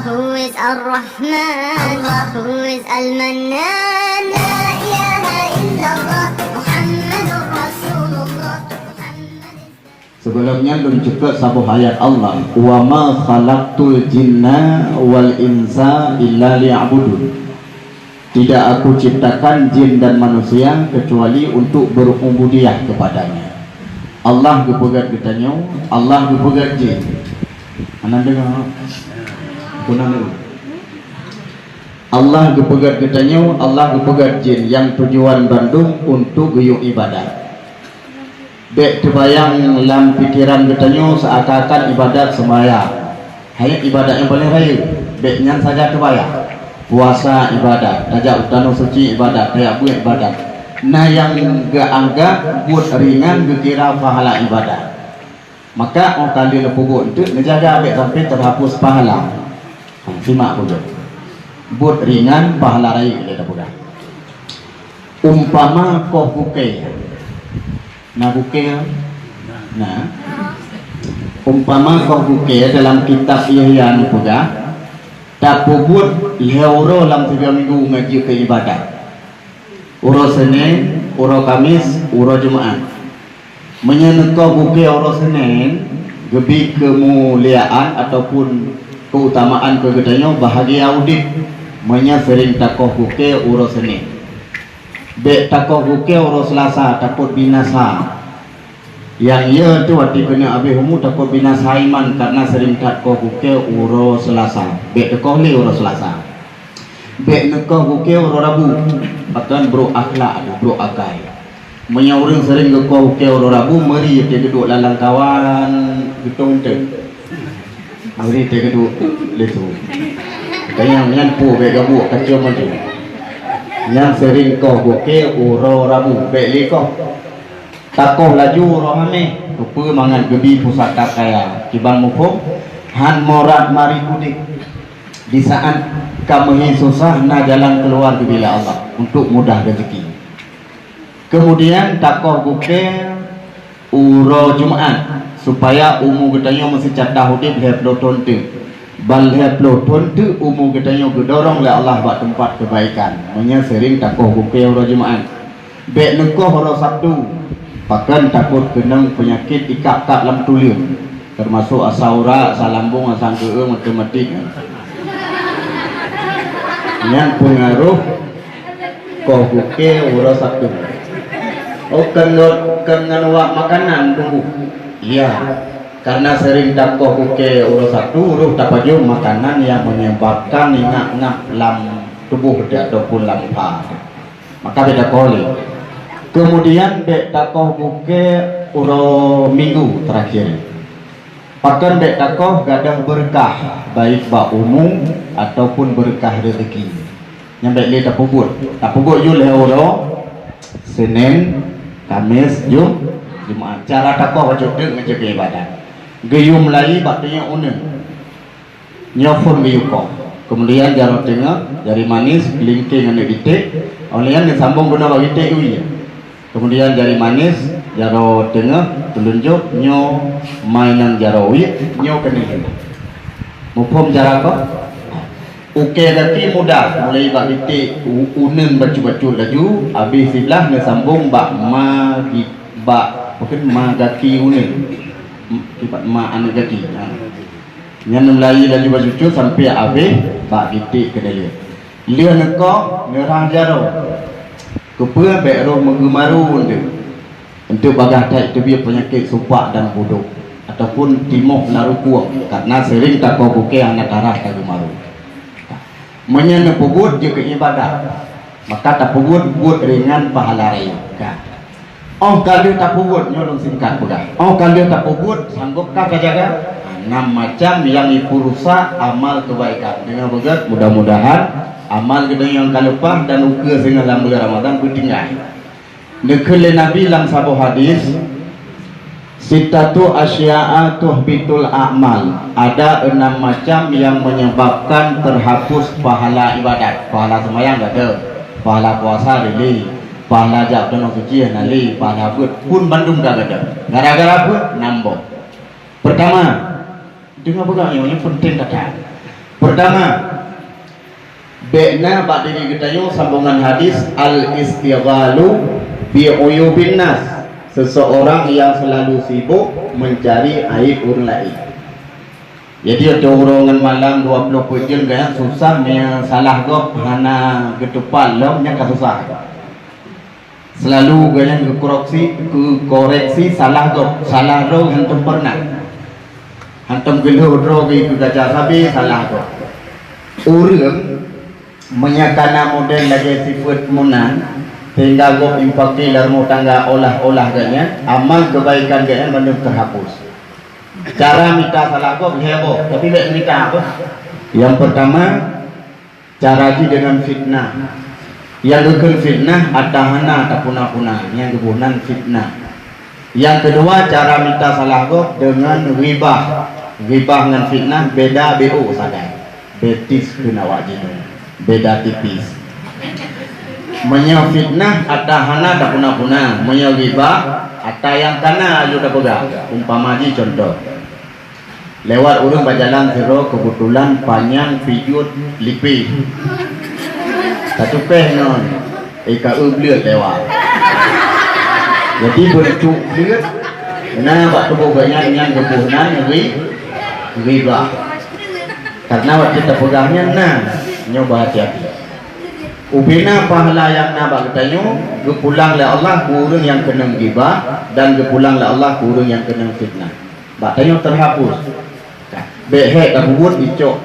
who is Ar-Rahman, who is Al-Mannan. La ilaha illallah Muhammadur Rasulullah. Sebelumnya belum cukup satu ayat Allah, wa ma khalaqtul jinna wal insa illa liya'budun. Tidak aku ciptakan jin dan manusia kecuali untuk berubudiyah kepadanya. Allah gepegat ditanya, Allah gepegat jin. Anak dengar? Kunang dulu. Allah gepegat ditanya, Allah gepegat jin yang tujuan Bandung untuk guyuk ibadat. Dek terbayang dalam pikiran bertanya seakan-akan ibadat semaya. Hanya ibadat yang paling raya. Deknya saja terbayang. Puasa ibadat, tajak utano suci ibadat, kayak buat ibadat. Nah yang gak anggap buat ringan kira pahala ibadat. Maka orang kali lepuk itu menjaga abek sampai terhapus pahala. Simak pun. Buat ringan pahala raya kita pula. Umpama kau bukai. Nah bukai, nah umpama kau bukai dalam kitab Ihya pula, tak pubut ihoro dalam 3 minggu ngaji ke ibadat. Uro Senin, uro Kamis, uro Jumaat. Menyenekau bukai uro Senin, gebi kemuliaan ataupun keutamaan kegedanya bahagia audit. Menya sering takoh bukai uro Senin. Dek takoh buke uro Selasa takut binasa. Yang ia tu waktu kena habis humu takut binasa iman karena sering takoh buke uro Selasa. Dek takoh ni uro Selasa. Dek takoh buke uro Rabu. Bahkan bro akhlak ada bro akai. Menyauring sering takoh buke uro Rabu meri dia duduk lalang kawan gedung tu. Meri dia duduk lesu. Kayang nyanpu be gabu kacau macam yang sering kau buke uro Rabu beli kau takoh laju orang ni rupa mangan gebi pusaka kaya kibang mufum han morat mari kudik di saat kamu susah na jalan keluar ke bila Allah untuk mudah rezeki. Kemudian takoh buke uro Jumaat supaya umu gedanya mesti cadah hudib lihat doton tu balhe peloton tu umum katanya gedorong oleh Allah buat tempat kebaikan. Menya sering takoh buke uro Jumaat. Bek nekoh uro Sabtu. Bahkan takut kena penyakit ikap-kap dalam tulium. Termasuk asaura, asalambung, asangkee, matematik. Yang pengaruh koh buke uro Sabtu. Oh kena wak makanan tunggu. Iya. Karena sering takoh buke uro Sabtu uruh tapaju makanan yang menyebabkan ngak-ngak lam tubuh dia ataupun lampa. Maka beda koli. Kemudian dek takoh buke uro Minggu terakhir. Bahkan dek takoh gadah berkah baik bak umum ataupun berkah rezeki. Yang dek li tapubut yul uro Senin, Kamis, Jumaat. Cara takoh wajib dek ngejek ibadat. Gayum lai baktinya unen nyofur gayuko. Kemudian jarot tengah jari manis kelingking ane bitek olian disambung guna bagi bitek uya. Kemudian jari manis jarot tengah telunjuk nyo mainan jarowi nyo kenil. Mupom cara ko uke lagi mudah mulai bak bitek unen baju-baju laju habis sebelah disambung bak ma bak mungkin ma gaki unen kipat mak anak gaki. Yang mulai lagi bercucuk sampai habis bak titik ke dia. Dia nekok merah jaro. Kepua baik roh mengemaru untuk bagah tak itu dia penyakit supak dan bodoh ataupun timok laru kuang karena sering tak kau buke anak darah tak gemaru. Menyana pubut je ke ibadat. Maka tak pubut buat ringan pahala raya. Oh kalau tak pubut nyolong singkat pula. Oh kalau tak pubut sanggupkah jaga 6 macam yang ipurusa amal kebaikan. Dengan begitu mudah-mudahan amal kita yang kalupah dan ukur sehingga dalam bulan Ramadan bertinggal. Nekele Nabi dalam satu hadis Sitatu asya'a tuhbitul a'mal. Ada 6 macam yang menyebabkan terhapus pahala ibadat. Pahala semayang tak ada, pahala puasa rili, pahala jak dan suci nali, pahala pun Bandung dah ada. Gara-gara apa? Nambah. Pertama, dengan pegang yang penting kata Pertama, be'na ba'diri kitayo sambungan hadis al-istighalu bi'uyubin nas, seseorang yang selalu sibuk mencari aib orang lain. Jadi ada orang malam 20 jam gaya susah yang salah gop hana ketupan lo nya susah. Selalu gaya koreksi salah gop, salah ro hantum pernah. Hantum geluh ro ke kaca sabi salah gop. Urang menyakana model lagi sifat munan sehingga gop impakti dalam tangga olah-olah gaya amal kebaikan gaya menurut terhapus. Cara minta salah kok heboh, tapi baik minta apa? Yang pertama, cara dengan fitnah. Yang kedua fitnah atahana tak punah-punah, yang kebunan fitnah. Yang kedua cara minta salah kok dengan ghibah. Ghibah dengan fitnah beda BO sadai. Betis kena wajib. Beda tipis. Menyo fitnah atahana tak punah-punah, menyo ghibah atau yang kana ayo dah pegang. Umpama ji contoh. Lewat orang berjalan zero kebetulan panjang pijut lipi. Satu peh non. Ika belut lewat. Jadi bercuk belut. Nah, waktu boganya yang kebunan riba. Karena waktu kita pegangnya nah nyoba hati-hati. Ubina pahala yang nabak katanya kepulang oleh Allah kurang yang kena gibah dan kepulang oleh Allah kurang yang kena fitnah. Batanya terhapus. Behek tak buat icok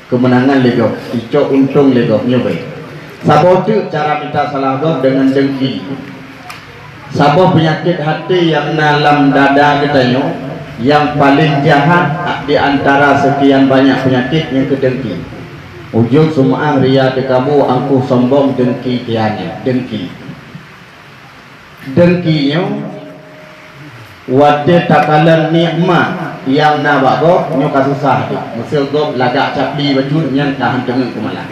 kemenangan legok, icok untung legok nyoba. Sabo tu cara minta salah gop dengan dengki. Sabo penyakit hati yang dalam dada katanya yang paling jahat di antara sekian banyak penyakit yang kedengki. Ujung semua ria dekamu angkuh sombong dengki tianya, dengki. Dengkinya wate takalan nikmat yang nak buat gop nyoka susah tu. Mesil gop lagak capli baju yang tahan tengah ke malam.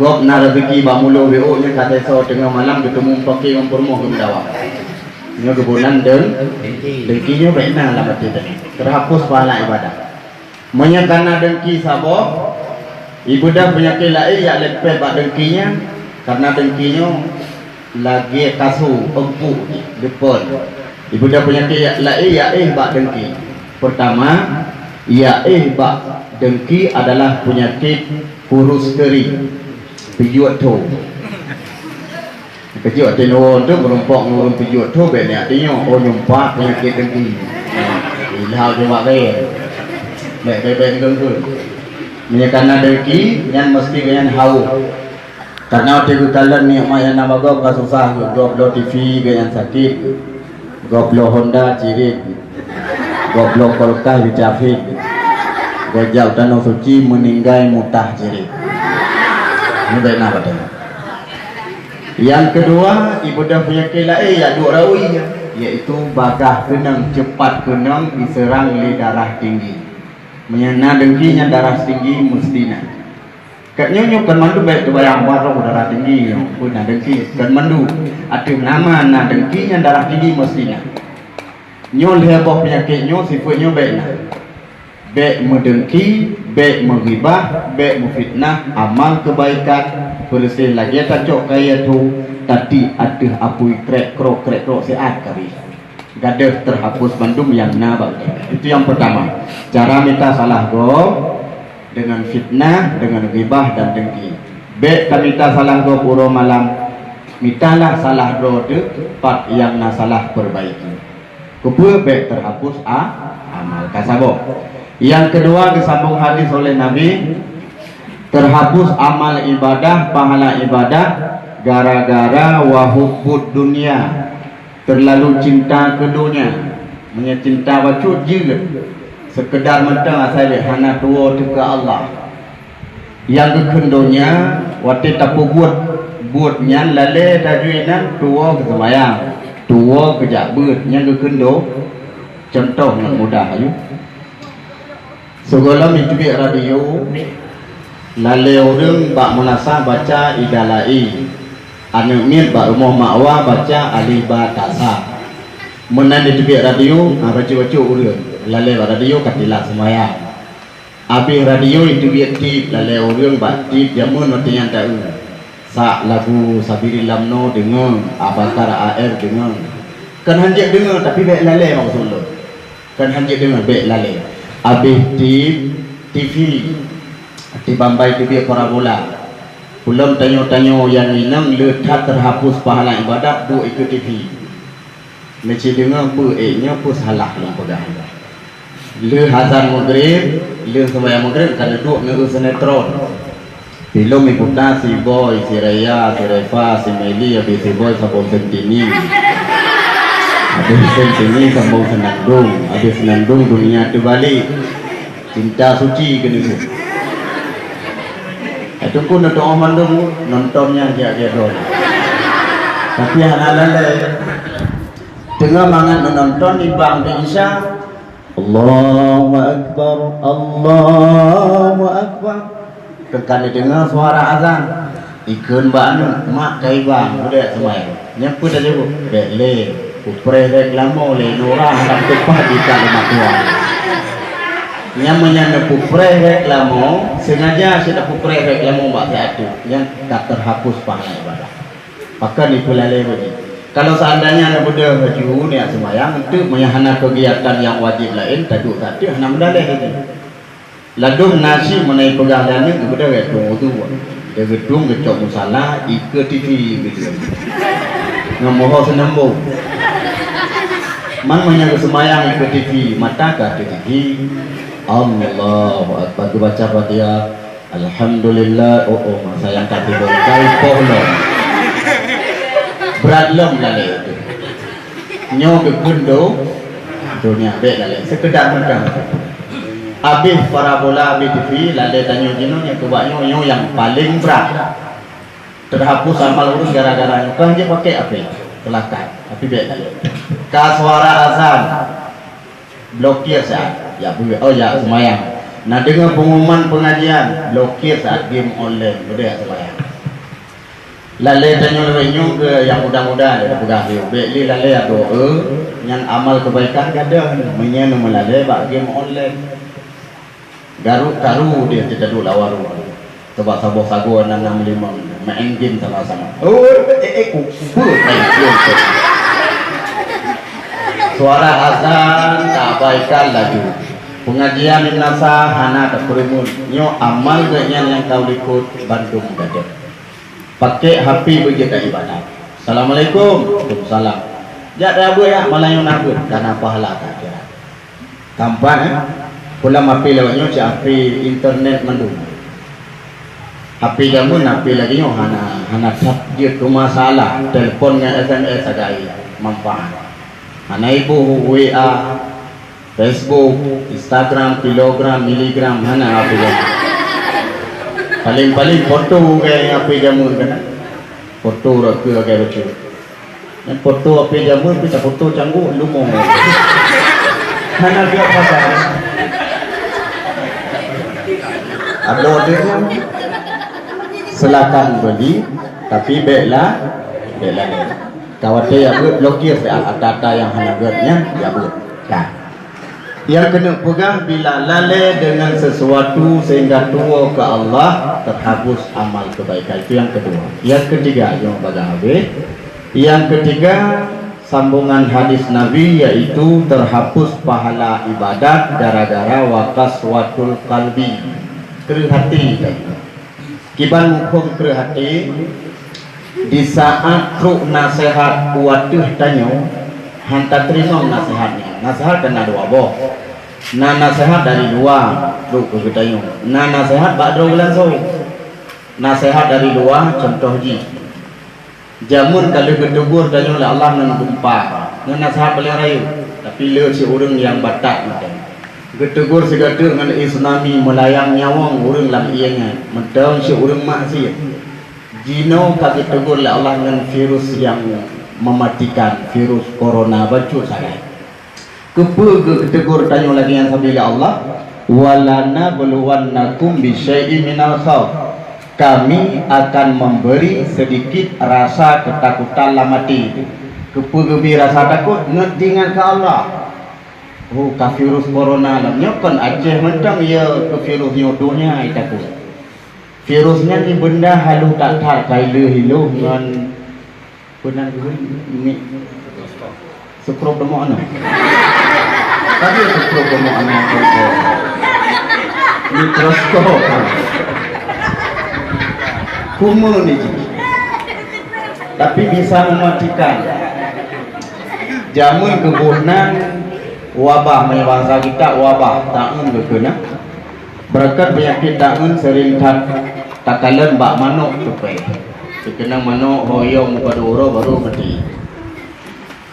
Gop nak rezeki bak mulu BO nya kata so tengah malam ketemu pakai orang permoh ke mendawa. Nyo kebunan dengki nyo benar lah berarti tadi. Terhapus pahala ibadah. Menyakana dengki sabo ibadah penyakit lain yang lepeh bak dengkinya karena dengkinya lagi kasu empuk depan. Ibadah penyakit lain ya bak dengki. Pertama, bak dengki adalah penyakit kurus kering. Pijut tu. Pijut tenor tu merumpok ngurung pijut tu benar artinya nyumpak penyakit dengki. Ilah cuma gaya. Baik tu. Menyakana dengki yang mesti dengan haus. Karena waktu itu kalian ni yang nama gop susah, gop lo TV yang sakit, gop lo Honda cirit. Goblok kolkah dicafik. Gojak tanah suci meninggal mutah ciri. Ini baik nak betul. Yang kedua ibadah penyakit lain ya dua rawi, yaitu bagah kenang cepat kenang diserang oleh darah tinggi. Menyana dengkinya darah tinggi mustina. Katnya kan mandu baik tu bayang warok darah tinggi yang pun ada dengki kan mandu. Ada nama na dengkinya darah tinggi mustina. Nyol heboh penyakitnya sifatnya baik nak. Baik mendengki, baik menghibah, baik memfitnah, amal kebaikan bersih lagi tak cok kaya tu tadi ada apui krek krok seat kari. Gadah terhapus bandum yang nabak. Itu yang pertama. Cara minta salah go dengan fitnah, dengan ghibah dan dengki. Baik kami minta salah go puro malam. Mintalah salah go part yang na salah perbaiki. Kedua baik terhapus amal kasabo. Yang kedua disambung hadis oleh Nabi terhapus amal ibadah, pahala ibadah gara-gara wahubbud dunia, terlalu cinta ke dunia, mencinta wajud juga sekedar mentang asal hana tua ke Allah. Yang kekendonya waktu tapu buatnya lale tajuinan tua ke semayang, tua ke jabut. Yang kekendo contoh yang mudah ayo. Segala mitubik radio lale orang bak menasa baca idalai, anu mit bak rumah makwa baca aliba tasa. Menan mitubik radio baca-baca urang lale radio katilah semayang. Habis radio itu biaktif lalai orang baktif jamun mati yang tahu sak lagu Sabiri Lamno dengar Abakar AR dengar kan hanjak dengar tapi baik lalai maksud lo kan hanjak dengar baik lalai. Habis di TV di Bambai TV parabola belum tanya-tanya yang inang letak terhapus pahala ibadat bu ikut TV mesti dengar bu nya pun salah yang pegang le hazan maghrib le sembahyang maghrib kan duduk ngurus sinetron belum ikutan si boy si Raya si Reva si Meli habis si boy sambung sentini habis sentini sambung senandung habis senandung dunia terbalik cinta suci kena tu itu pun ada orang dulu nontonnya dia dulu tapi halal tengah mangan menonton ibang Isya Allahu Akbar Allahu Akbar kekan dengar suara azan ikun banu mak kai bang budak semai nyeput aja bu dek le upre reklamo le norah nak tepat di dalam tua nyamanya upre reklamo sengaja sudah upre reklamo mbak satu yang tak terhapus pahala ibadah pakai dipulale begini. Kalau seandainya ada budak baju ni semayang itu menyahana kegiatan yang wajib lain taduk tadi hana mendalih itu. Ladum nasi menai pegangannya ke budak gedung tu. Dia gedung kecok musala ikut TV gitu. Ngamoh senambu. Man menyang semayang ikut TV mata ke TV. Allahu Akbar baca Fatihah. Alhamdulillah. Oh masa yang kata kali pohlo. Berat lem lalai itu nyo ke gundo dunia baik lalai sekedar mudah habis parabola habis TV lalai tanya jino yang kebaknya nyo yang paling berat terhapus amal urus gara-gara nyo kan dia pakai apa kelakar tapi baik lalai ka suara azan blokir saat ya oh ya semayang nah dengan pengumuman pengajian blokir saat game online boleh semayang lalai tanya lewenyo ke yang muda-muda ada pegang dia beli lalai atau yang amal kebaikan ada menyen melalai bak game online garuk taru dia tidak dulu lawaru sebab sabok sagu 665 main game sama-sama suara azan tak baikkan lagi pengajian nasa hana tak kurimun nyo amal ganya yang kau ikut Bandung gajah pakai HP berjaga ibadah. Assalamualaikum. Waalaikumsalam. Jak dah buat ya Melayu nabut karena pahala tak kira. Tampan pulang HP lewatnya cak HP internet mendung. HP jamun HP lagi nyo hana tap dia ke masalah telefon dengan SMS agai manfaat. Hana ibu WA Facebook, Instagram, kilogram, miligram hana HP jamun. Paling-paling foto kayak apa jamun kan foto ke kayak lucu yang foto apa jamun kita foto cangguh lumong mana dia pasal ada dia silakan beli tapi baiklah kawat dia blokir data yang hanagatnya ya bu dah yang kena pegang bila lalai dengan sesuatu sehingga tua ke Allah terhapus amal kebaikan itu yang kedua. Yang ketiga yang bagang habis. Yang ketiga sambungan hadis Nabi yaitu terhapus pahala ibadat gara-gara waqaswatul qalbi kerih hati. Kiban hukum kerih hati di saat truk nasihat waduh tanyo hantar terima nasihatnya. Nasihat kena dua boh. Nasihat dari luar, truk kita yo. Nasihat bakdo langsung. Nasihat dari luar contoh ji. Jamun kalau bertegur dan oleh Allah nan gempa. Nasihat paling rayu. Tapi le si orang yang batak macam. Bertegur segala dengan tsunami melayang nyawang orang lam ianya. Mentau si orang maksiat. Jino kaki tegur oleh Allah dengan virus yang mematikan virus corona baju sangat. Kepe tegur tanya lagi yang sabila Allah walana buluwannakum bisyai'in minal khawf kami akan memberi sedikit rasa ketakutan lamati kepe gebi rasa takut ngetingan ke Allah ka virus corona lamnya kan Aceh mentang ya ke virus nyodohnya itaku. Virusnya ni benda halu tak kailu hilu ngan punan ni sekrop demo ana. Tadi sekrop demo ana mikroskop. Kumu ni. Tapi bisa mematikan. Jamun kebunan wabah mewasa kita wabah taun kena. Berkat penyakit taun sering takalan bak manuk tupai. Kena manuk hoyong muka duro baru mati.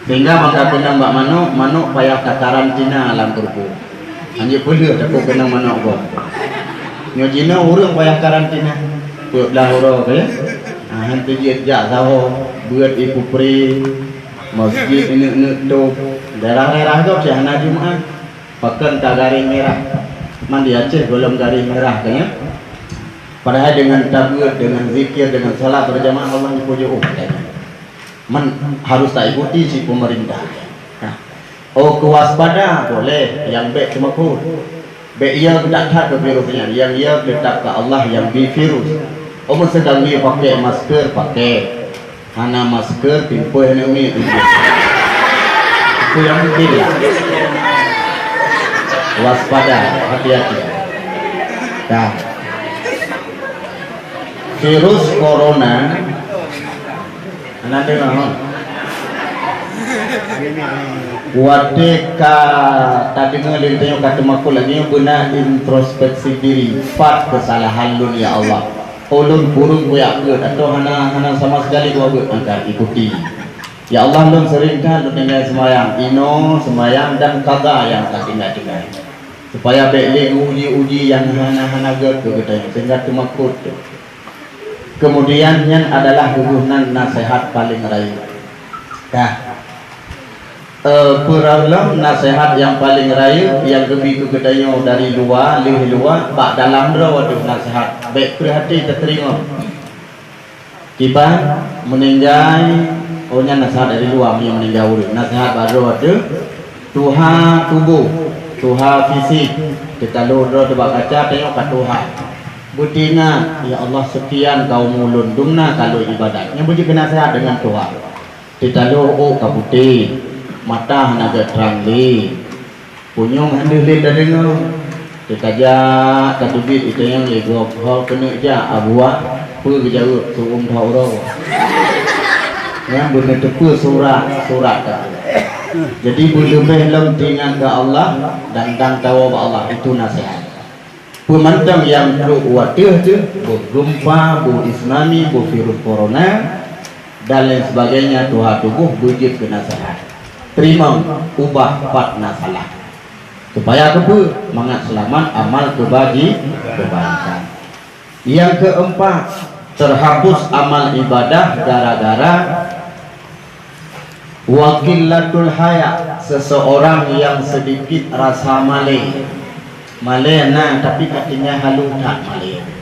Sehingga maka kena bak manuk payah karantina alam kurbu. Hanya boleh aku kena manuk gua. Nyo Cina urang payah karantina. Lah uro ya. Hantu dia jak tahu buat ibu pri masjid ini tu daerah-daerah tu sehana Jumaat pakai garing merah. Mandi Aceh golong garing merah kayaknya. Padahal dengan tabur, dengan zikir, dengan salat berjamaah Allah dipuji man harus tak ikuti si pemerintah. Nah. Oh kewaspada boleh, yang baik cuma pun. Baik ia tak ke virusnya, yang ia letak ke Allah yang di virus. Oh sedang dia pakai masker, pakai hana masker, timpuh yang ini. Itu yang tidak. Waspada, hati-hati. Nah. Virus corona nanti nama wadeka tadi ngelintanya kata makul lagi benar introspeksi diri pat kesalahan lun ya Allah ulun burung kuyak atau hana sama sekali gua akan ikuti ya Allah lun seringkan lun tinggal semayang ino semayang dan kaga yang tak tinggal supaya baik uji yang hana gerd kita sehingga temakut. Kemudian yang adalah hubungan nasihat paling raya. Dah. Peralam nasihat yang paling raya yang lebih ke kedayo dari luar, lebih luar, bak dalam waduh nasihat. Baik perhati terterima. Tiba meninggal, ohnya nasihat dari luar yang meninggal urip. Nasihat baru ada Tuhan tubuh, Tuhan fisik. Kita lurus debat kaca tengok kat Tuhan. Butina, ya Allah sekian kau mulun dumna kalau ibadatnya buji kena sehat dengan Tuhan. Kita doa kabuti, mata naga terangli, punyong handilin dan dengar. Kita jak katubit itu yang lego hal kena jak abuah, pu jauh suum tauro. Yang benar tepu surat. Jadi boleh belum tinggal ke Allah dan tahu Allah itu nasihat. Pemantang yang wadah tu, gempa, islami, virus corona dan lain sebagainya Tuhan tubuh bujit ke nasihat. Terima ubah pat nasalah supaya kebu mangat selamat amal kebaikan. Yang keempat terhapus amal ibadah gara-gara wakilatul haya seseorang yang sedikit rasa malu. Malena tapi katanya halu tak malena.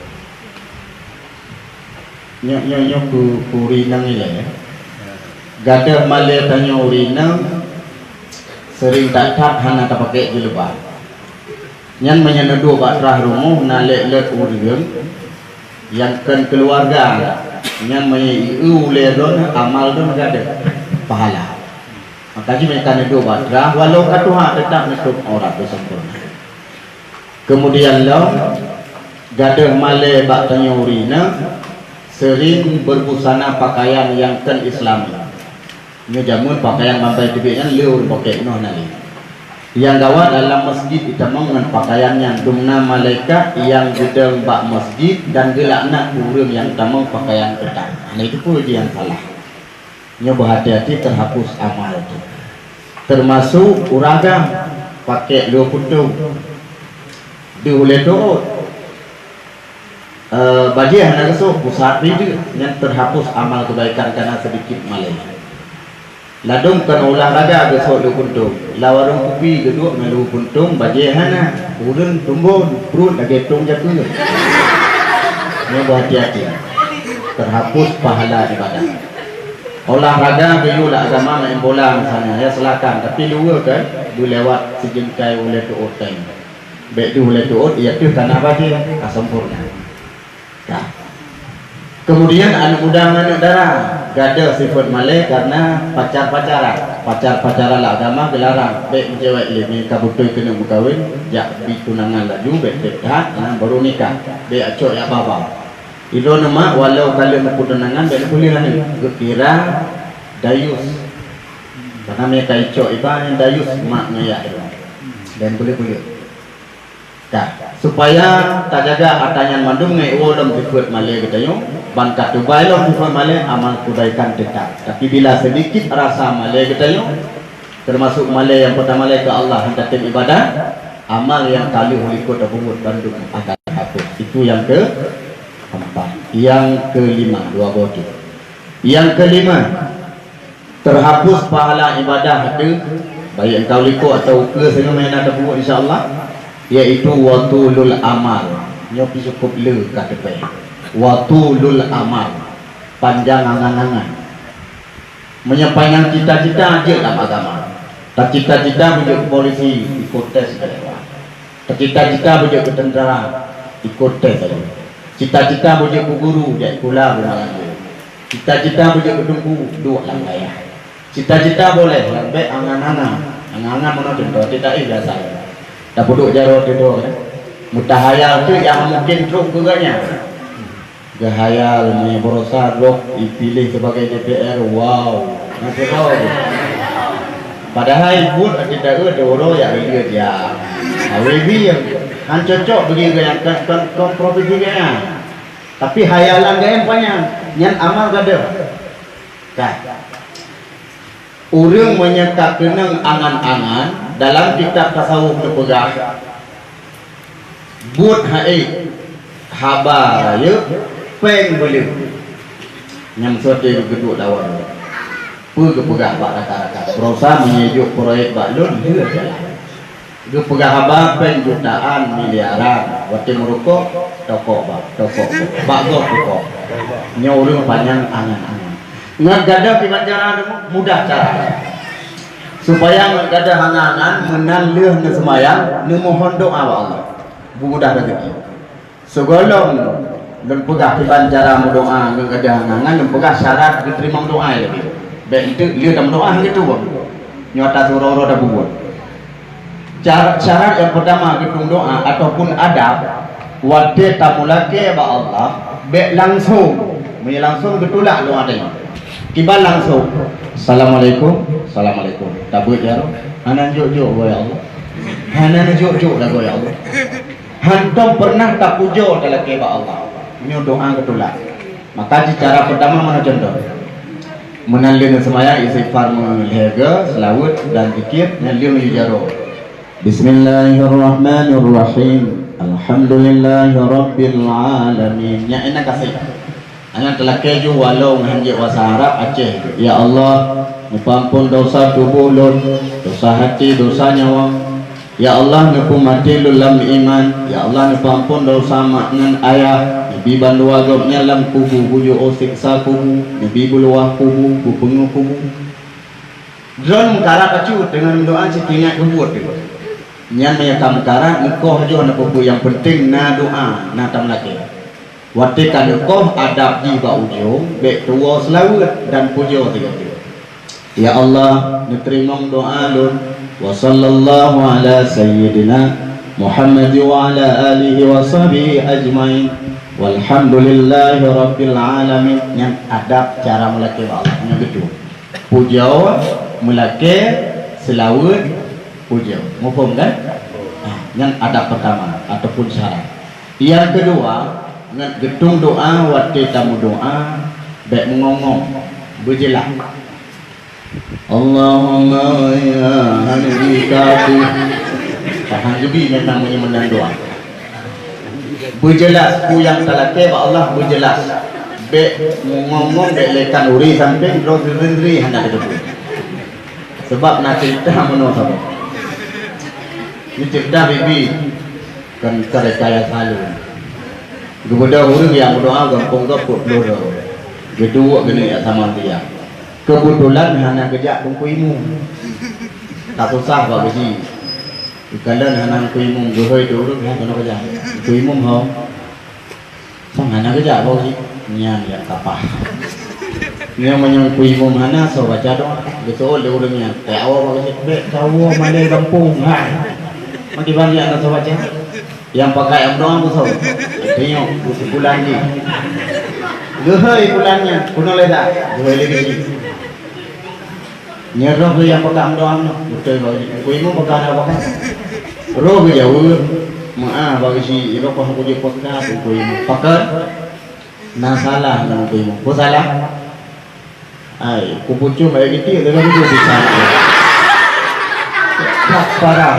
Nyo kurinang ile ya. Gadah malena tanya urinang sering tak hana tak pakai jilbab. Nyan menyenedu batrah rumuh nalek let uring yang kan keluarga. Nyan menyu ledon amal don gadah pahala. Makanya mereka nedu batrah walau katuha tetap nutup orang tu sempurna. Kemudian lo gadah male bak tanya urina sering berbusana pakaian yang kan Islami. Ini jamun pakaian mampai tibiknya liur pakai noh nali. Yang gawat dalam masjid ditamang dengan pakaiannya dumna malaikat yang gedeng bak masjid dan gelakna urang yang tamang pakaian ketat. Nah itu pun yang salah. Nyoba hati-hati terhapus amal itu. Termasuk uragam pakai liur putung. Diuleh doa bagi anak esok pusat itu yang terhapus amal kebaikan karena sedikit malai. Ladung kan olahraga besok lu puntung, lawarung kopi geduk melu puntung bagi anak urun tumbun perut lagi tung jatuh. Ini hati-hati terhapus pahala ibadah. olahraga dulu lah agama main bola misalnya ya silakan, tapi luar kan boleh lewat sejengkai oleh tu otai baik tu oleh tu ia tu kan apa dia sempurna. Nah. Kemudian anak muda anak darah gada sifat malai karena pacar-pacaran lah agama dilarang baik cewek ini kabutuh kena berkahwin jak bitunangan laju baik dekat baru nikah baik acok ya bapa itu nama walau kalian bertunangan baik boleh lah ni kira dayus karena mereka icok ibarat dayus maknya ya dan boleh supaya tak jaga atanyan mandum ngai dalam sifat malai kita yo ban katubai dalam sifat malai amal kebaikan tetap, tapi bila sedikit rasa malai kita yo termasuk malai yang pertama malai ke Allah hendak ibadah amal yang kali ikut buat bandung akan hapus. Itu yang keempat. Yang kelima, dua bodoh. Yang kelima, terhapus pahala ibadah itu baik engkau liko atau ke sehingga main ada buat insya-Allah, yaitu watulul amal. Nyopi cukup le kata pe. Watulul amal. Panjang angan-angan. Menyampaikan cita-cita aja dalam agama. Tak cita-cita menjadi polisi ikut tes saja. Tak cita-cita menjadi tentera ikut tes saja. Cita-cita menjadi guru jadi kula berangkat. Cita-cita menjadi tunggu dua langkah. Cita-cita boleh sampai angan-angan. Angan-angan mana contoh tidak biasa. Tak duduk jauh tidur. Mutahayal tu yang mungkin truk guganya. Gahayal ni berusaha blok dipilih sebagai DPR. Wow. Nanti tahu. Padahal pun tidak ada orang yang dia dia. Awebi yang cocok bagi yang kan profesi dia. Tapi hayalan dia banyak, yang amal gada. Kan? Orang menyekak kenang angan-angan dalam kitab tasawuf berpegang. Buat hai habar ya, peng boleh. Yang suatu geduk lawan. Pegang bak rata-rata berusaha menyejuk proyek balon dia jalan dia pegang habang pen jutaan miliaran waktu merokok tokok bagok tokok nyuruh panjang angan-angan ngagada gimana cara mudah cara supaya ngagada angan-angan menalih semayang memohon doa Allah mudah rezeki segolong dan pegang gimana cara mendoa ngagada angan-angan dan pegang syarat diterima doa lebih baik itu dia dah berdoa gitu bang nyata surau dah buat syarat yang pertama gedung doa ataupun adab wate tamulake ba Allah baik langsung betulak doa tadi kibal langsung assalamualaikum tabut ya hanan juk ya Allah hanan juk lah ya Allah hantam pernah tak pujo dalam ke ba Allah ini doa betulak maka cara pertama mana contoh menalin semaya istighfar menghaga selawat dan zikir nalin jaro bismillahirrahmanirrahim alhamdulillahirabbil alamin nya enak kasih ana telah keju walau hanjik bahasa Arab Aceh ya Allah ngampun dosa tubuh lun dosa hati dosa nyawa ya Allah ngapun mati dalam iman ya Allah ngampun dosa maknan ayah Nabi bandu agaknya lam kubu buju osiksa kubu Nabi buluah kubu bupengu kubu John mengkara kacu dengan doa setingkat kebut nyan menyakam mengkara ngekoh jo na kubu yang penting na doa na tam lagi watikan ngekoh adab jiwa ujung bek tua selawat dan pujo tiga ya Allah diterima doa lun wa sallallahu ala sayyidina Muhammad wa ala alihi wa sahbihi ajmain walhamdulillahi rabbil alamin yang adab cara melaki Allah yang kedua puja melaki selawat puja mufhum kan yang adab pertama ataupun syarat yang kedua dengan gedung doa waktu tamu doa baik mengongong berjelas Allahumma ya hadikatu paham juga memang menang doa berjelas ku yang telake Allah berjelas be ngomong be lekan uri samping terus sendiri hendak itu sebab nak cerita menurut apa ini cerita bibi kan karya selalu kemudian orang yang berdoa gampang gaput doa kedua gini ya sama dia Kebetulan hana kejak tungkuimu. Tak susah kau gaji. Kalau hana kuimu gehoi dulu kan kena kerja. Kuimu hau. Sang hana kerja kau sih. Nyan ya kapah. Dia menyang kuimu hana so baca doa. Betul dia urangnya. Tak awak kau sih. Bek tahu mana kampung ha. Mati banyak nak so baca. Yang pakai doa tu so. Tengok bulan ni. Gehoi bulannya. Kuno leda. Gehoi lagi. Nyerah ke yang pakai doa betul bagi. Kuimu pakai apa kan? Roh ke jauh, maaf bagi si roh kau aku je pakai kuimu. Pakai, nak salah dengan kuimu. Kau salah? Ay, aku pucuk macam gitu, dengan itu bisa. Tak parah.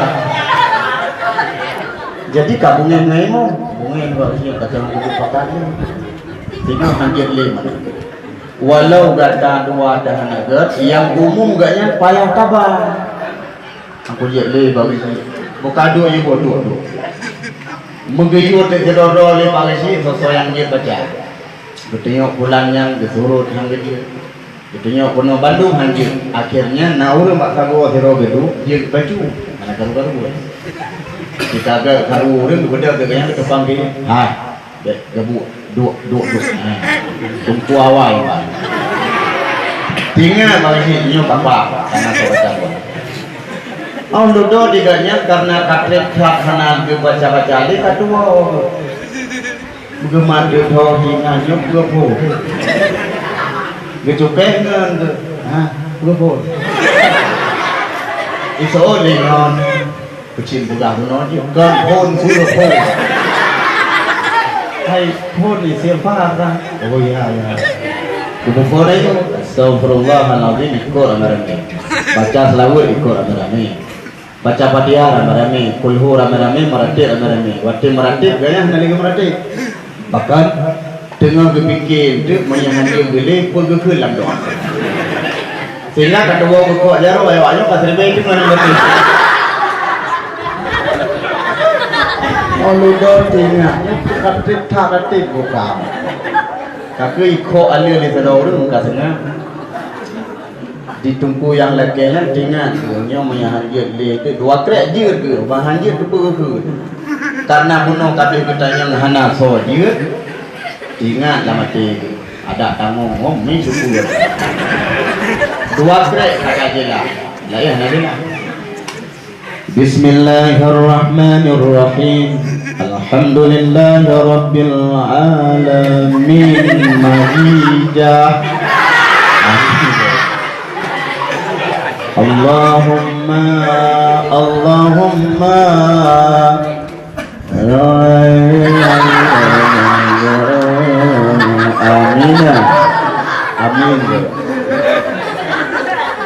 Jadi kabungin ngaimu, bungin bagi si kacang kuku pakai. Tinggal hancur lima. Walau kata dua dah naga, yang umum gaknya payah kabar. Aku je le bagi si. Bukado yang bodoh tu. Menggayur terjadoro oleh Malaysia sesuai yang dia baca. Bertengok bulan yang disurut yang dia. Bertengok penuh Bandung hanjir. Akhirnya naur mak karu hero itu dia baju. Anak karu-karu. Kita agak karu orang beda gayanya ke depan dia. Ha. Gabu duk. Tumpu awal. Tinggal Malaysia nyo apa? Karena baca. Oh ludo diganya karena katret hana ke baca-baca ali kadua. Bagaimana dia tahu hingga nyok berapa? Gecukai ngan tu, berapa? Iso dengan kecil bukan puno je, kan pun sudah pun. Hai pun ni siapa kan? Oh ya. Berapa itu? Astagfirullahaladzim ikut ramai-ramai. Baca selawat ikut ramai-ramai. Baca Fatihah ramai-ramai, kulhu ramai-ramai, meratik ramai-ramai. Waktu meratik gaya hanya lagi meratik. Bahkan tengah berfikir tu menyahan dia gelih pun kekelam doa. Sehingga kata bawa kekok jaro ayah pasal baik itu mana berarti. Oh ludo tinggal, katrit tak katrit bukan. Kakak ikut alih ni sedar orang muka senang. Ditunggu yang lakinya tinggal nya menyahan dia itu dua krek je ke bahan dia tu ke karena puno kabeh kita yang hana so dia ingat lah mati ada tanggung ni syukur dua krek kakak je lah ya nanti lah. Bismillahirrahmanirrahim. Alhamdulillahirabbil alamin. Majijah. Allahumma amin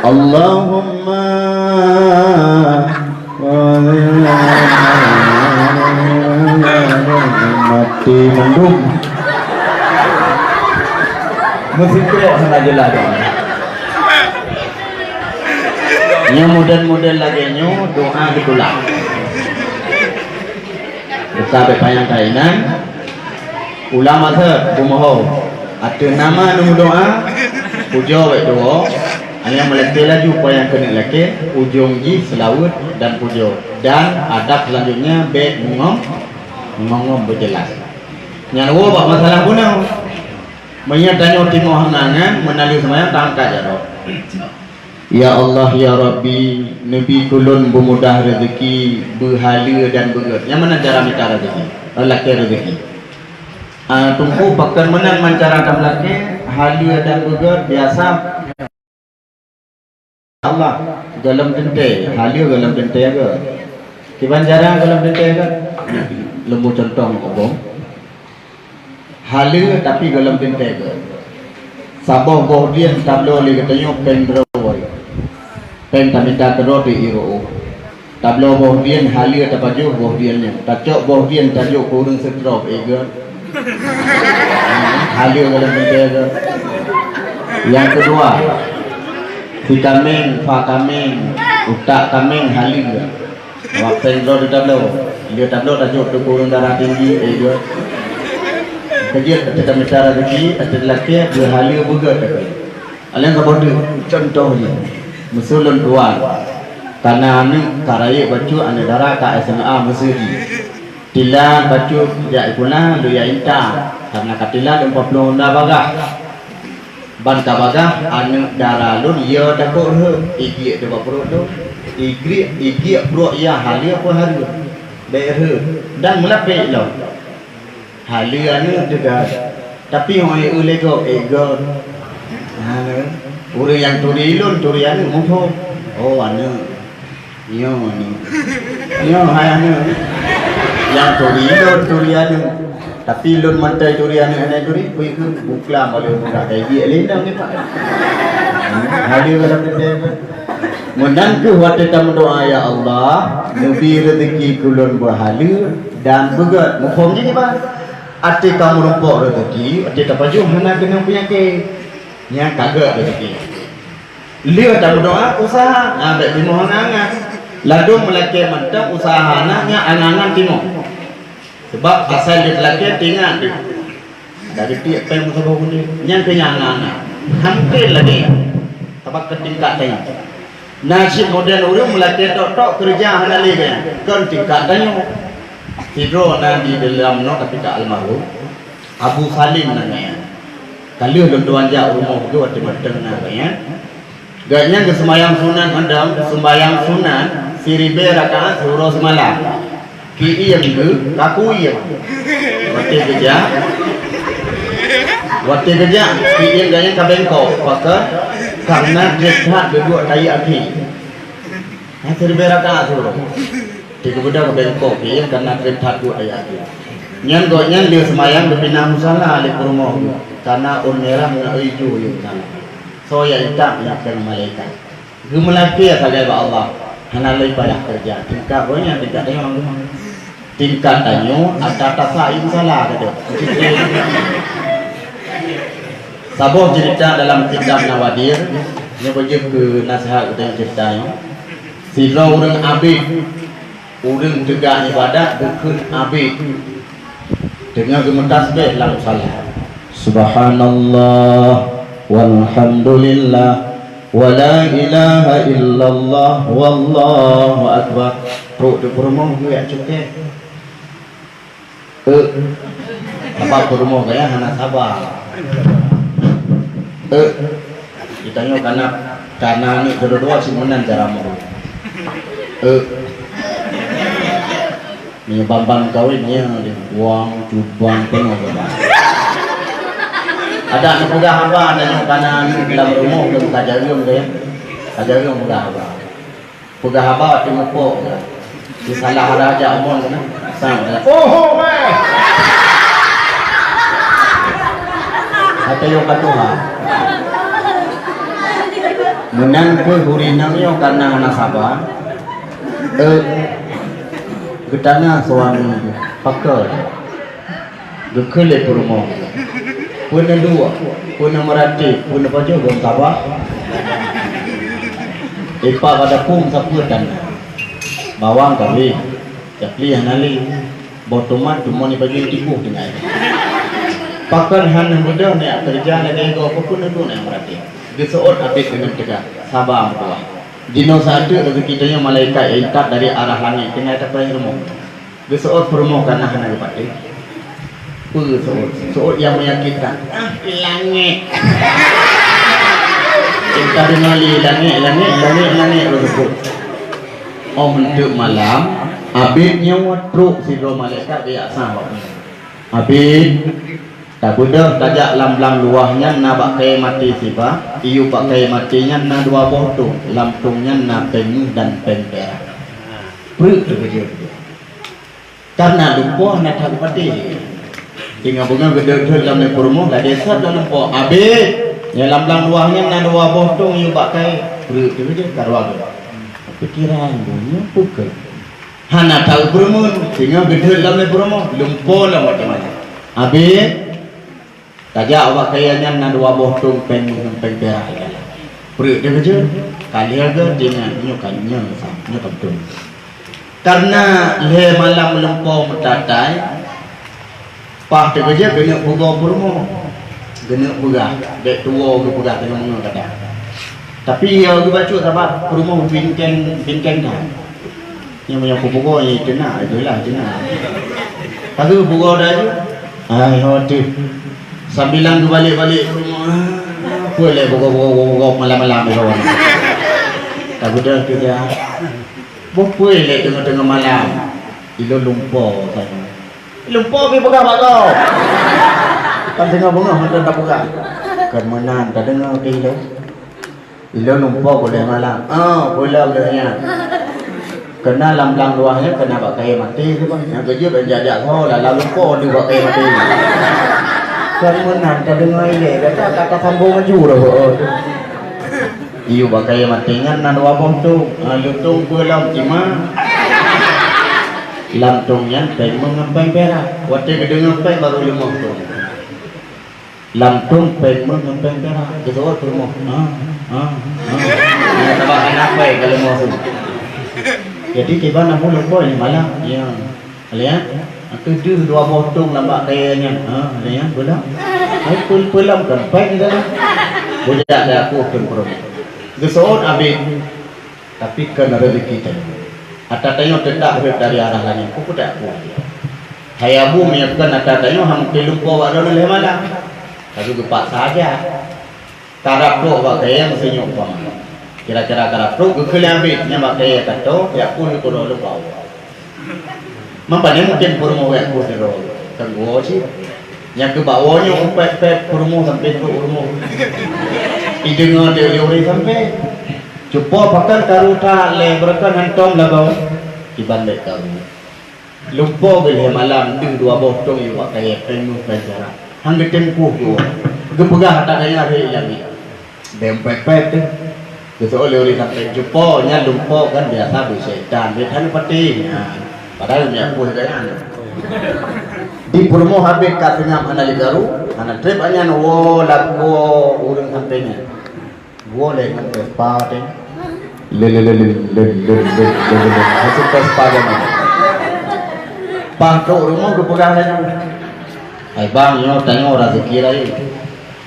Allahumma mati mendung mesti kira sana jelas nya model-model lagi nyo doa ditolak. Sampai payang kainan ulama se kumoho ada nama nu doa pujo baik doa hanya melekeh laju payang kena lekeh ujung ji selawat dan pujo dan adab selanjutnya be ngom berjelas. Nya wo bak masalah punau. Menyatanyo timo hangangan menali semayang tangkat jaro. Ya Allah ya Rabbi, Nabi kulun bermudah rezeki, berhala dan berat. Yang mana cara minta rezeki? Laki rezeki. Tunggu pakar menang mencarakan laki, hala dan berat biasa. Allah dalam tentai, hala dalam tentai ke? Kiban cara dalam tentai ke? Lembu centong obong. Hala tapi dalam tentai ke? Sabah bohdian tablo li katanya pendrawai. Pen tamita terodi iro. Tablo bohdian halia tapaju bohdiannya. Tacok bohdian tajuk kurang setrop ega. Halia dalam menjaga. Yang kedua, si kameng, fa kameng, utak kameng halia. Awak pendro di tablo. Dia tablo tajuk kurang darah tinggi ega. Kerja kita minta rezeki, ada lelaki dia halia buga tak. Aleng kabodi contohnya musulun tuan karena anu karaya bacu ane darah ka SMA musudi tilan bacu ya ikuna lu ya inta karena katilan 40 honda bagah ban ka bagah anu darah lu ya dako he igi de bapro tu igi bro ya halia apa hari daerah dan melape lo halia anu dekat tapi hoi ulego ego uri yang turilun turian mumpung oh anu yo hai anu yang turilun turian tapi lun mantai turian ane turi kui ku bukla malu muka kayak dia lendang ni pak hari dalam dia mudan ku wate tam doa ya Allah nebi rezeki kulun berhala dan begat mumpung ni pak ati kamu rumpok rezeki ati tak baju mana kena penyakit yang kagak rezeki. Lihat tak berdoa usaha, ambek timur angan. Lalu melaki mentang usaha anaknya angan timur. Sebab asal dia lelaki tinggal dia. Dari tiap pen musuh pun dia, yang kenyangan. Hampir lagi. Apa ketingkat tanya. Nasib modern orang melaki tok kerja hanali kan. Kan tingkat tanya. Tidur nanti dalam no tapi tak almarhum. Abu Salim namanya. Kalau tuan jauh rumah tu ada macam mana ya? Gaknya ke sembahyang sunan andam, sembahyang sunan, siribe rakaat surah semalam. Ki yang ke, kaku yang. Waktu kerja, ki yang gaknya kabengko, pakar karena jehat berdua kaya aki. Siribe rakaat surah. Tiga budak kabengko, ki yang karena jehat dua kaya aki. Nyan gaknya dia sembahyang berpindah musalah di rumah. Karena merah na hijau yang sana. So ya hitam yang kena malaikat. Gemelaki ya saja Allah. Hana lagi banyak kerja. Tingkat banyak tingkat tanya. Tingkat tanya ada tasain salah ada. Sabuh cerita dalam kitab Nawadir. Ini bagi ke nasihat kita ceritanya. Sila orang abid, orang tegak ibadat bukan abid. Dengan gemetasbih lalu salah. Subhanallah walhamdulillah wa la ilaha illallah wallahu akbar. Pro de promo ya cuke. Apa promo gaya hana sabar. Ditanya karena ni kedua si menan cara mau. Ni bambang kawinnya uang juban penuh. Ada anak muda hamba dan kanan dalam rumah untuk kajarung dia, kajarung muda hamba. Muda hamba tengok pok, di salah raja umon kan, sang. Oh, weh. Ada yang katuha. Menang ke hurinang yo karena anak sabar. Getana suami pakar. Gekele rumah. Puna dua, puna merati, puna baju belum tabah. Ipa pada pum saputan. Bawang kali, capli hanali, botoman cuma ni bagi tipu dengan. Pakar han muda ni kerja ni go apa pun tu ni merati. Diseot habis dengan tegak, sabar berdoa. Dino satu rezeki kita yang malaikat ikat dari arah langit tinggal tak payah rumah. Diseot perumah karena hana dipati. Soal yang meyakinkan langit kita dengali langit tersebut untuk malam abidnya watruk sidro malaikat dia sama abid tak budak tajak lam luahnya na pakai mati siapa iu pakai matinya na dua botung lampungnya na penuh dan penperak perut terkejut karena lupa na tak mati. Tinggal bunga gede dalam kurmo gak desa dalam po abid ya lam luahnya na dua botong yu pakai perut tu je karwa pikiran bunyi pukul hana tahu kurmo tinggal gede dalam kurmo lumpo lah macam-macam abid tajak awak kayanya na dua botong pen perak perut tu je kali aga dengan nyukanya sama betul karena le malam lumpo metatai Pah dia kerja kena buka perumah Gena pegah, dek tua ke pegah tengah menga kata. Tapi ya aku baca sebab rumah bingkeng dah. Yang punya pokok ni kena itulah kena. Pastu pokok dah je. Ai hotel. Sambilan tu balik-balik rumah. Boleh pokok malam-malam kawan. Tak betul ke dia. Boleh le tengah-tengah malam. Ilo lumpur sana. Lumpur pergi pegah pak kau. Kan tengah bunga hendak tak pegah. Kan menan tak dengar ke ilo. Ilo lumpur boleh malam. Boleh. Kena lam-lam luahnya kena pakai mati tu bang. Yang kerja kan jajak kau lah lalu kau dia pakai mati. Kan menan tak dengar ile kata sambung maju dah. Iyo pakai mati ngan nan wabong tu. Lutung pulang cima. Lantungnya peng mengampeng perak. Waktu kedengar peng baru lemah tu. Lantung peng mengampeng perak. Kedua tu lemah. Nampak anak peng kalau lemah tu. Jadi tiba nak mula boy malam. Ya. Lihat. Aku tu dua botong lambat kayanya. Lihat bola. Ai pulang kan peng dah. Boleh ada aku pun pro. Gesot abis. Tapi kan rezeki kita. Ata tengok tendak dari arah langit. Aku tak kuat. Hayabu menyiapkan ata tengok hang pelumpo wak dalam malam. Tapi gepak saja. Tarap tu wak kaya senyum pang. Kira-kira tarap tu gekelang habis nya wak kaya kata ya pun ko ro lupa. Mampane mungkin purmo wak ko ro. Kan gua sih. Yang ke bawahnya umpet-pet purmo sampai ke purmo. Idengar dia liuri sampai. Cuba pakai karuta le berkan hantom lagau iban dek kau. Lupa boleh malam tu dua botong yang pakai penu penjara. Hang tempuh tu. Gepegah tak ada hari lagi. Dempet-pet tu. Besok liuri sampai cuba nya lupa kan biasa bersetan dia kan peti. Padahal dia puh gaya. Di Purmo habis katanya mana garu, mana trip anya no lagu urang sampainya. Boleh kan pespa deh. Hasil pespa deh. Pangkau rumah kepegang saja. Hai bang, yo tanya orang rezeki lagi.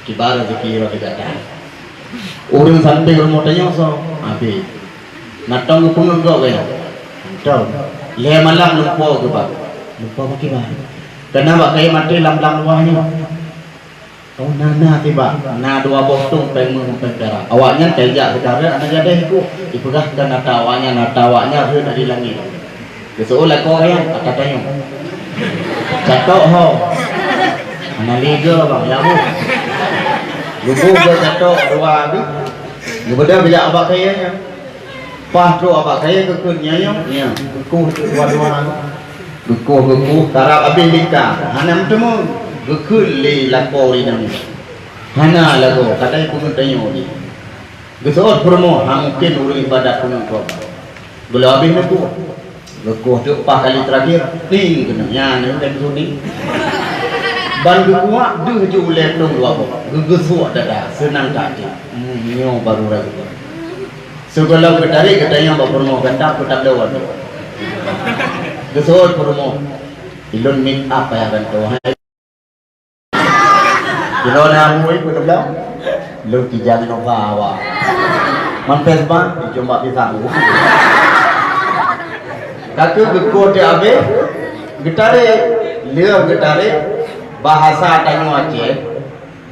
Kibar rezeki orang dikata. Urang sampai rumah tanya so, habis. Natong pun enggak kaya. Tahu. Le malam lupa ke pak. Lupa pakai bang. Kenapa kaya mati lam-lam luahnya? Oh nana tiba, na dua botong peng perak. Awaknya kejak sekarang anak jadi ikut. Dipegahkan nata awaknya sudah di langit. Besok lah kau yang kata tanya. Catok ho. Anak liga bang, ya bu. Lubu ke catok dua habis. Kemudian bila abak kayanya. Pas tu abak kaya kekunyanya. Ya, keku dua-dua. Keku tarap habis nikah. Hanam temu. Gekuli lakori nang. Hana lago kadai pun tanya ni. Gesot promo mungkin urang ibadat pun kau. Belum habis nak tu. Lekoh tu 4 kali terakhir ting kena nya ni kan sudi. Ban gekuak deh je uleh dong dua apa. Gegesuk dah senang tak je. Nyo baru ragu. Segala kedari katanya bab promo ganda petak dawan. Gesot promo. Ilon meet up ya kan tu. Kalau nak mui pun belum, lu kijang nova awak. Mampir bang, cuma pisang. Kakak berkode abe, getare, lihat getare, bahasa tanya Aceh,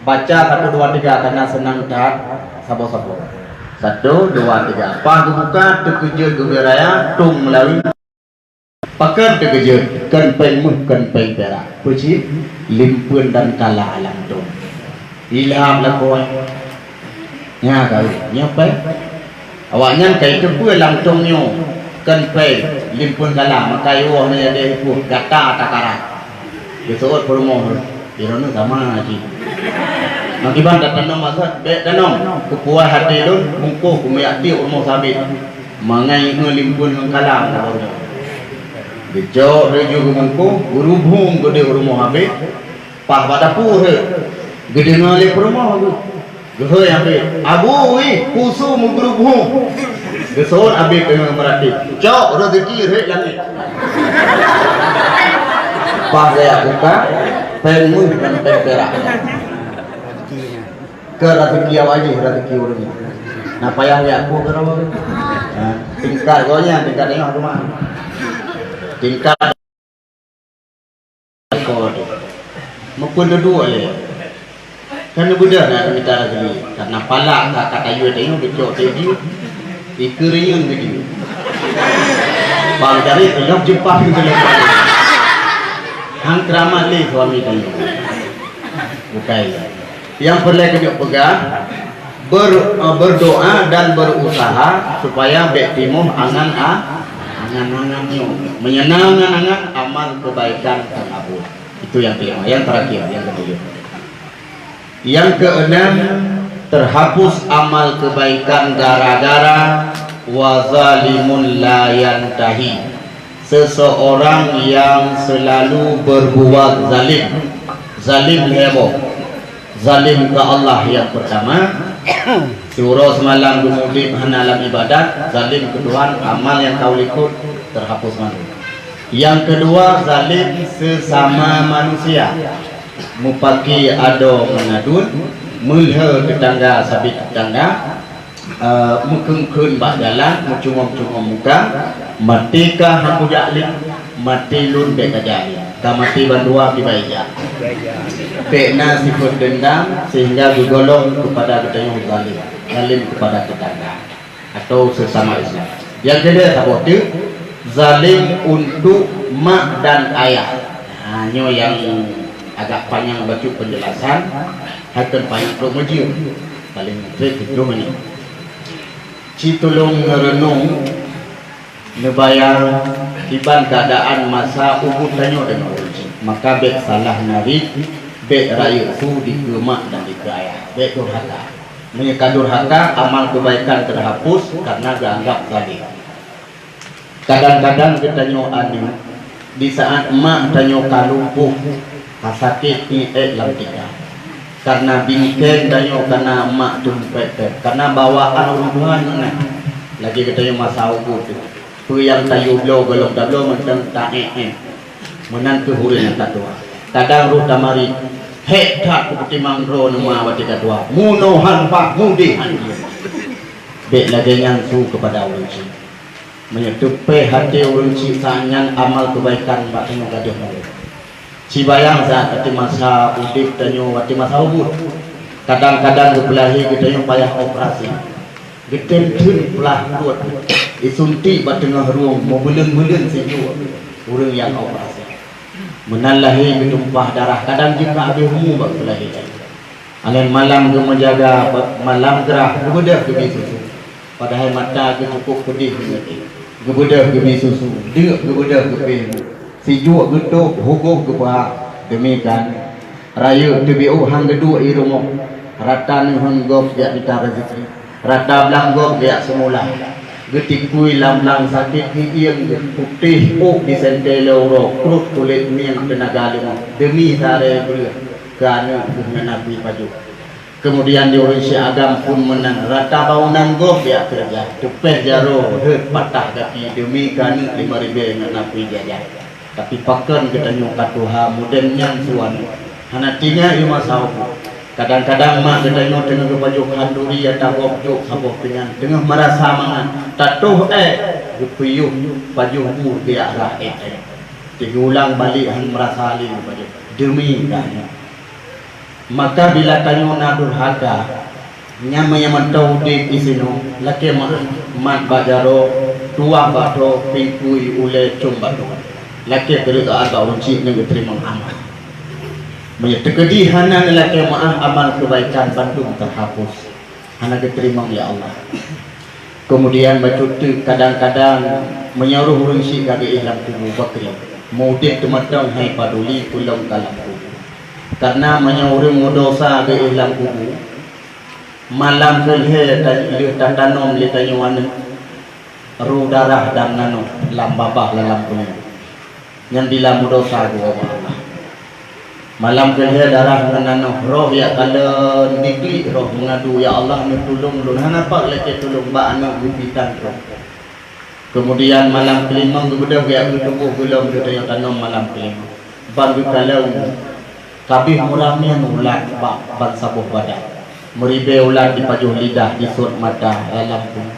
baca 1 2 3 karena senang tak, sabo-sabo. 1 2 3. Pang buka terkejut gembira, tung melalui. Pakai terkejut, kan peng perak. Puji, limpun dan kalah alam tu. Ilham lakon. Nya kau, nyapa? Awaknya kai tu pun langsung nyo. Kan pe limpun kalah makai wah ni ada ipu gata takara. Besok promo. Irona sama aji. Makiban tanam masa be tanam kepuas hati dun mungko kumiati umur sabit. Mangai ngelimpun kalah baru. Bejo reju mungko urubung gede rumah habis. Pah pada pur. Gede ngali rumah tu. Gehoi ambil. Abu wi kusu menggerubung. Gesor ambil dengan merati. Cok rezeki rek langit. Pas saya buka, pengu dan perak. ke rezeki awak aja rezeki orangnya. Nah payah ya aku ke rumah. Tingkat gonya tingkat tengok rumah. Tingkat kau tu. Mungkin dua le. Karena benda nak kita lagi. Karena palak kata you tengok betul tadi. Ikerian begitu. Bang dari telok Jepang itu lepas. Hang keramat ni suami tanya. Bukan. Yang perlu kita pegang berdoa dan berusaha supaya bektimu angan-angannya menyenangkan angan amal kebaikan terkabul. Itu yang kelima. Yang terakhir, yang ketujuh. Yang keenam, terhapus amal kebaikan gara-gara wazalimun la yantahi, seseorang yang selalu berbuat zalim. Zalim heboh, zalim ke Allah yang pertama, surah semalam kemudian alam ibadat, zalim ke Tuhan, amal yang kau ikut terhapus malu. Yang kedua, zalim sesama manusia, mupaki ado mengadun, mulha tetangga sabit tetangga, mukengkun bak jalan, mucumong-cumong muka, mati kah hamu jahlim, mati lun beka jahlim, kah mati bandua di baija. Pekna sifat dendam sehingga digolong kepada kita yang zalim, zalim kepada tetangga atau sesama Islam. Yang kedua sahabat, zalim untuk mak dan ayah. Hanya yang agak panjang baca penjelasan, akan panjang promosi paling trade itu mana. Citulung merenung nebayar tiban keadaan masa ubud tanyo dengan uji, maka bek salah narik bek rayu su di kemak dan di ayah, bek durhaka. Menyeka durhaka, amal kebaikan terhapus karena dianggap zalim. Kadang-kadang kita nyoani di saat emak tanyo kalumpuh kasakit ni lantika, karena bingkeng tanyo karena emak tumpet, karena bawaan orang Tuhan lagi kita yang masa ubud tu yang tayu blow belum mentang tak menantu hurin yang tatua. Kadang ruh tamari hek tak seperti mangro nama wati katua munohan pak mudihan bek lagi yang su kepada orang si menyetupe hati orang si sanyan amal kebaikan pak tengok gaduh mereka si bayang saat hati masa udip tanyo wati masa ubud. Kadang-kadang kebelahi kita yang payah operasi getentun pelah buat disuntik pada tengah ruang mau bulan-bulan sejuk orang yang operasi menalahi bertumpah darah. Kadang juga habis umur bak kelahi alen malam ke menjaga malam gerah gebedah ke susu padahal mata ke cukup pedih gebedah ke susu deuk gebedah ke pin sejuk getuk hukuh ke bah demikian raya TBU hang gedua i rumah ratan hang gop dia kita rezeki rata belanggok dia semula getikui lam-lam sakit hiang putih di sentelo krut kulit miang tenaga lima demi sare belah kerana Nabi paju. Kemudian di Indonesia agam pun menang rata bangunan gop dia kerja tepeh jaro patah kaki demi kerana 5,000 dengan Nabi jajah. Tapi pakan kita nyukat Tuhan mudennya suan hanatinya lima sahabat. Kadang-kadang mak kita tengok tengah baju kanduri atau gopjuk sabuk dengan tengah merasa mangan tatuh gepuyuh baju umur dia arah diulang balik hang merasa alim baju demi kanya. Maka bila tanyo na durhaka nyama yang mentau di isino laki mat bajaro tua bado pingkui ule cumbato laki kerja atau unci dengan terima amal menyetujui hana lelaki maaf amal kebaikan bandung terhapus hana diterima ya Allah. Kemudian bercuti kadang-kadang menyuruh urunsi kaki ihlam tubuh bakri mudik tematang hai paduli pulang kalam tubuh karena menyuruh mudosa ke ihlam tubuh malam kelhe dan tanom litanyuan ru darah dan nano lambabah dalam punya yang dilam mudosa gua Allah malam kelih darah menanoh roh ya kalau digli roh mengadu ya Allah tolong lu kenapa leke tolong ba anak gupitan roh. Kemudian malam kelima gebedah ya tubuh belum kita tanam malam kelima ban kalau kabih murahnya nulat ban sabuh badan meribe ulat di pajuh lidah, di sud mata alam pun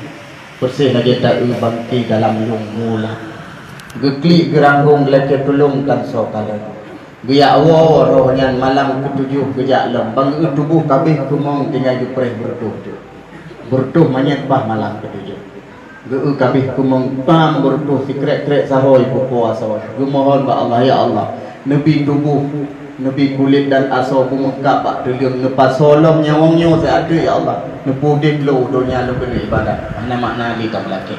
bersih lagi tak bangki dalam lung mula geklik geranggung leke tulung kan so kala geyak wo rohnya malam ketujuh gejak lem bang tubuh kabeh kumong tinggal jupreh bertuh manyet bah malam ketujuh geu kabeh kumong pam bertuh sikret krek sahoy puasa gumohon ba Allah ya Allah nebi tubuh nebi kulit dan aso kumengkap pak teliung nepas solong nyawangnya seada ya Allah nepudin lo dunia lo kena ibadat mana makna di laki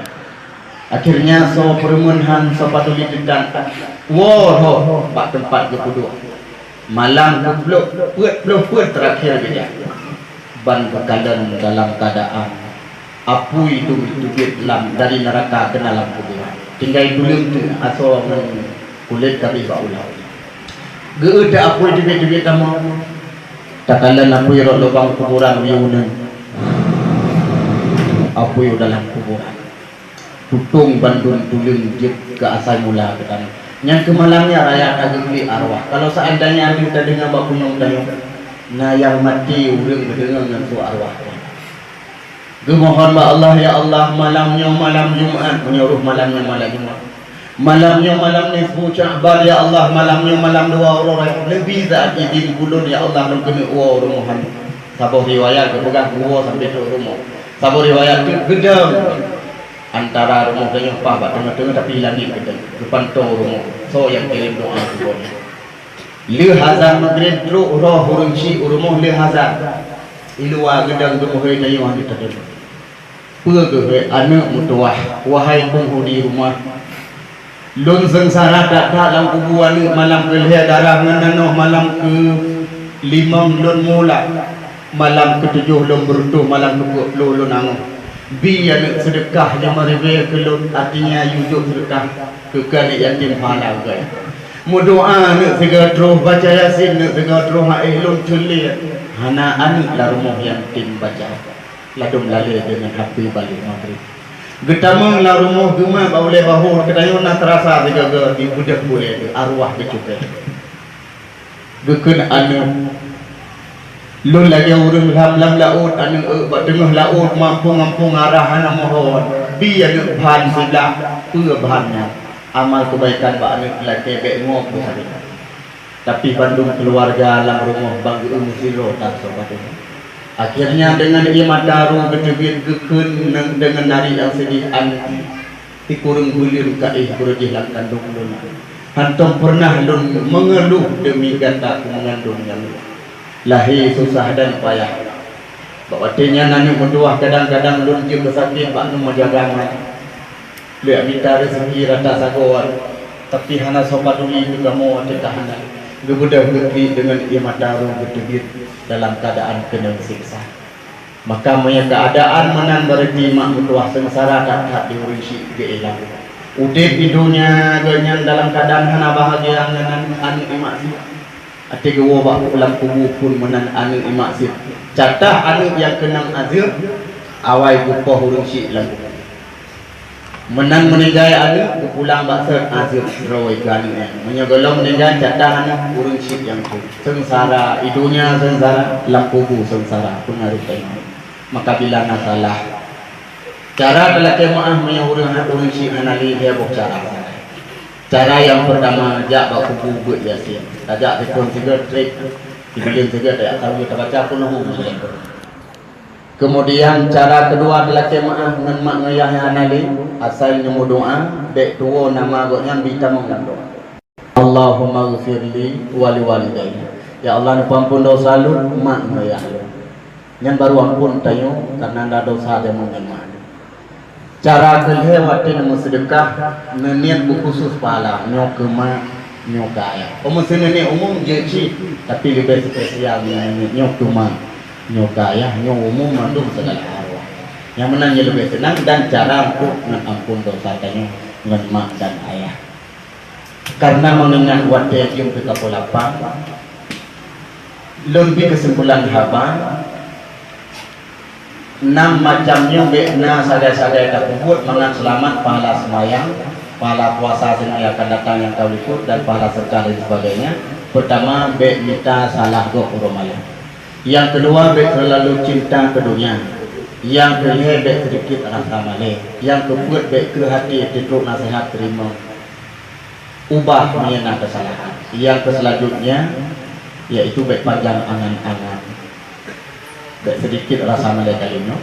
akhirnya so permenhan so patuli dedan wow pak tempat ke kudu malam puet terakhir dia ban berkalan dalam keadaan apui itu lam dari neraka ke dalam kubur tinggal dulu aso kulit kami baulah geuda apui dibit tamu takalan apui rok lubang kuburan wiunan apui dalam kuburan tutung bandung tulung jep ke asal mula ke tanah yang kemalamnya raya kageli arwah kalau seandainya kita dengar bak kunung dayung nah yang mati urang berdengar dengan tu arwah gemohon ba Allah ya Allah malamnya malam Jumat menyuruh malamnya malam Jumat malamnya malam nisfu Sya'ban ya Allah malamnya malam 2 orang lebih saat izin bulan ya Allah nak kena wa rumuhan sabuh riwayat pegang gua sampai tu rumah sabuh riwayat gedang antara rumah dengan apa tengah-tengah tapi langit gedang depan tu rumah so yang kirim doa tu li hazan maghrib ru roh urunci rumah li hazan ilwa gedang rumah kayu hang kita pege anak mutuah wahai penghuni rumah lun sengsara tak dalam kuburan malam kelih darah menanoh malam ke 5 lun mula malam ke-7 lun bertuh malam ke-10 lun angoh bi anak sedekah yang meribe ke lun artinya yujud sedekah ke kali yatim pahala gaya mudoa nak segera terus baca yasin nak segera terus lun celik hana anak lah rumah yang tim baca ladum lalai dengan happy balik maghrib getamang la rumah gema boleh bahur kedayun nak terasa juga di budak boleh arwah becukai gekeun anu lun lagi urang lam laut anu bak tengah laut mampu ngampung arahan mohon bi anu bahan sebelah bahannya amal kebaikan bak anu laki bek ngok hari tapi Bandung keluarga alam rumah banggu musiro tak sobat akhirnya dengan iman daru berjebit gekun dengan nari yang sedihan dikurung gulir kaih berjih lang kandung lun hantom pernah lun mengeluh demi kata mengandung yang lahir susah dan payah bawatinnya nanya menduah kadang-kadang lun je kesakit pak nu majagangan lihat minta rezeki rata sagoan tapi hana sobat duli juga mau tahanan gebudah gekri dengan iman daru berjebit dalam keadaan kena siksa maka punya keadaan menan berarti mak mutuah sengsara tak diurisi geelang udip di dunia ganyan dalam keadaan hana bahagia dengan anu imaksir ati gewo bak ulang kubu pun menan anu imaksir catah anu yang kenang azir awai bupoh urisi lagu menang meninggai anu pulang baksa azir rawai gani menyegolong meninggai catah anu urisi yang tu sengsara idunya sengsara lampubu sengsara pengaruh tengah maka bila nasalah cara dalam kemaah urisi anali dia cara yang pertama jak bak kubu buat yasin tajak tekun tiga trik dibilang tiga tak tahu kita baca pun kemudian cara kedua adalah kemaah dengan mak ngayah anali asal nyemu doa dek tuo nama goknya bita mengandung doa Allahumma ghfirli wa liwalidayya ya Allah ampun dosa lu mak ngayah lu yang baru ampun tayo karena ada dosa dia mengenal cara kelewatan sedekah neniat khusus pahala nyok kema nyok kaya mesti ni umum je tapi lebih spesial nyok kema nyok kaya nyok umum mandung segala arwah yang menanya lebih senang dan cara untuk mengampun dosa tayo dengan mak dan ayah karena mengingat wadah yang kita polapang lebih kesimpulan haba 6 macamnya bekna sadai-sadai tak kubur mengat selamat pahala semayang pahala puasa yang akan datang yang kau ikut dan pahala sedekah dan sebagainya pertama bek minta salah go urumalah Yang kedua, baik terlalu cinta ke dunia. Yang ketiga, baik sedikit rasa malu. Yang keempat, baik ke hati tidur nasihat terima. Ubah menyenang kesalahan. Yang selanjutnya, yaitu baik panjang angan-angan. Baik sedikit rasa malu kalinya.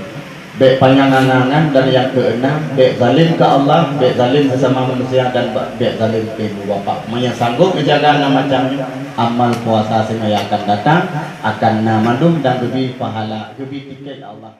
Baik panjang angan-angan. Dan yang keenam, baik zalim ke Allah, baik zalim sesama manusia, dan baik zalim ke ibu bapa. Yang sanggup menjaga macamnya, amal puasa semua yang akan datang akan namadum dan lebih pahala, lebih tiket Allah.